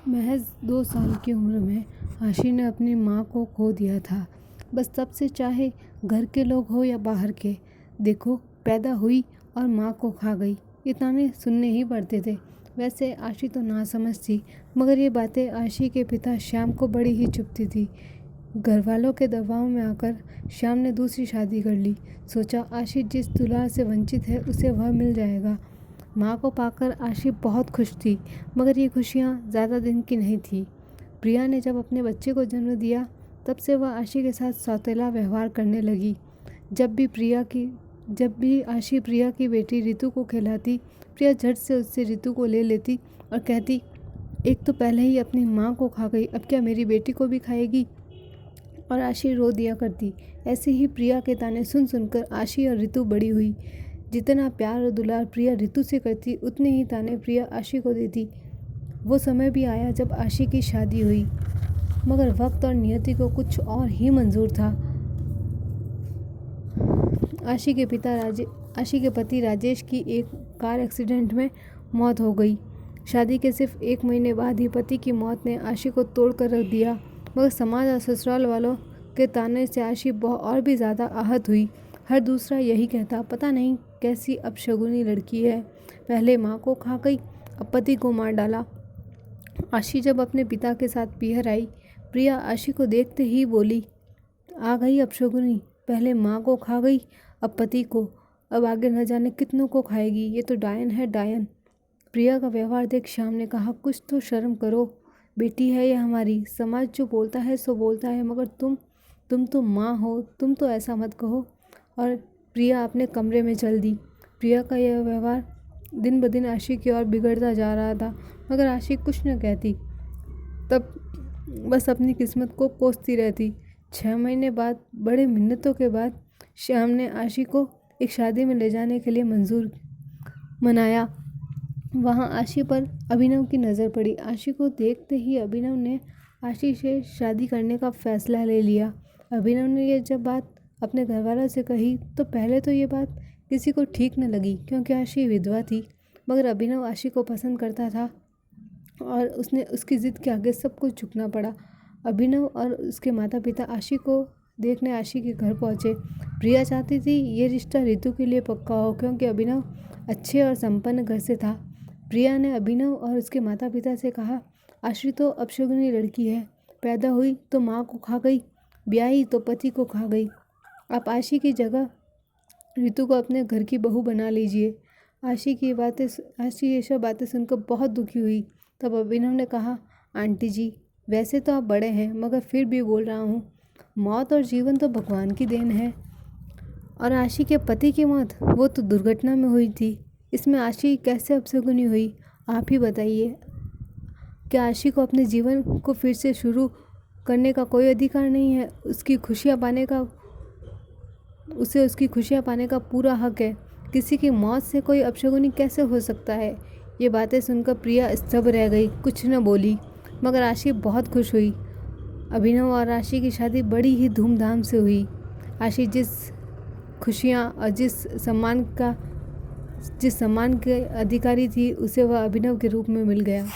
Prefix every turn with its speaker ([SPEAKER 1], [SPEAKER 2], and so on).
[SPEAKER 1] महज 2 साल की उम्र में आशी ने अपनी माँ को खो दिया था। बस तब से चाहे घर के लोग हो या बाहर के, देखो पैदा हुई और माँ को खा गई, ये ताने सुनने ही पड़ते थे। वैसे आशी तो नासमझ थी, मगर ये बातें आशी के पिता श्याम को बड़ी ही चुभती थी। घर वालों के दबाव में आकर श्याम ने दूसरी शादी कर ली। सोचा आशी जिस दुलार से वंचित है उसे वह मिल जाएगा। माँ को पाकर आशी बहुत खुश थी, मगर ये खुशियाँ ज़्यादा दिन की नहीं थी। प्रिया ने जब अपने बच्चे को जन्म दिया तब से वह आशी के साथ सौतेला व्यवहार करने लगी। जब भी आशी प्रिया की बेटी रितु को खिलाती, प्रिया झट से उससे रितु को ले लेती और कहती, एक तो पहले ही अपनी माँ को खा गई, अब क्या मेरी बेटी को भी खाएगी। और आशी रो दिया करती। ऐसे ही प्रिया के ताने सुन सुनकर आशी और रितु बड़ी हुई। जितना प्यार और दुलार प्रिया रितु से करती, उतने ही ताने प्रिया आशी को देती। वो समय भी आया जब आशी की शादी हुई, मगर वक्त और नियति को कुछ और ही मंजूर था। आशी के पति राजेश की एक कार एक्सीडेंट में मौत हो गई। शादी के सिर्फ 1 महीने बाद ही पति की मौत ने आशी को तोड़ कर रख दिया, मगर समाज और ससुराल वालों के ताने से आशी और भी ज़्यादा आहत हुई। हर दूसरा यही कहता, पता नहीं कैसी अपशगुनी लड़की है, पहले माँ को खा गई, अब पति को मार डाला। आशी जब अपने पिता के साथ पीहर आई, प्रिया आशी को देखते ही बोली, आ गई अपशगुनी, पहले माँ को खा गई, अब पति को, अब आगे न जाने कितनों को खाएगी, ये तो डायन है डायन। प्रिया का व्यवहार देख श्याम ने कहा, कुछ तो शर्म करो, बेटी है ये हमारी, समाज जो बोलता है सो बोलता है, मगर तुम तो माँ हो, तुम तो ऐसा मत कहो। और प्रिया अपने कमरे में चल दी। प्रिया का यह व्यवहार दिन ब दिन आशी की ओर बिगड़ता जा रहा था, मगर आशी कुछ न कहती, तब बस अपनी किस्मत को कोसती रहती। 6 महीने बाद बड़े मिन्नतों के बाद श्याम ने आशी को एक शादी में ले जाने के लिए मंजूर मनाया। वहाँ आशी पर अभिनव की नज़र पड़ी। आशी को देखते ही अभिनव ने आशी से शादी करने का फैसला ले लिया। अभिनव ने यह जब बात अपने घरवालों से कही तो पहले तो ये बात किसी को ठीक न लगी, क्योंकि आशी विधवा थी, मगर अभिनव आशी को पसंद करता था और उसकी ज़िद के आगे सब कुछ झुकना पड़ा। अभिनव और उसके माता पिता आशी को देखने आशी के घर पहुँचे। प्रिया चाहती थी ये रिश्ता रितु के लिए पक्का हो, क्योंकि अभिनव अच्छे और संपन्न घर से था। प्रिया ने अभिनव और उसके माता पिता से कहा, आशी तो अपशगुनी लड़की है, पैदा हुई तो माँ को खा गई, ब्याही तो पति को खा गई, आप आशी की जगह रितु को अपने घर की बहू बना लीजिए। आशी ये सब बातें सुनकर बहुत दुखी हुई। तब अभिनव ने कहा, आंटी जी, वैसे तो आप बड़े हैं, मगर फिर भी बोल रहा हूँ, मौत और जीवन तो भगवान की देन है, और आशी के पति की मौत वो तो दुर्घटना में हुई थी, इसमें आशी कैसे अपशगुनी हुई, आप ही बताइए। क्या आशी को अपने जीवन को फिर से शुरू करने का कोई अधिकार नहीं है? उसकी खुशियाँ पाने का पूरा हक है। किसी की मौत से कोई अपशगुनी कैसे हो सकता है? ये बातें सुनकर प्रिया स्तब्ध रह गई, कुछ न बोली, मगर आशी बहुत खुश हुई। अभिनव और आशी की शादी बड़ी ही धूमधाम से हुई। आशी जिस खुशियाँ और जिस सम्मान के अधिकारी थी, उसे वह अभिनव के रूप में मिल गया।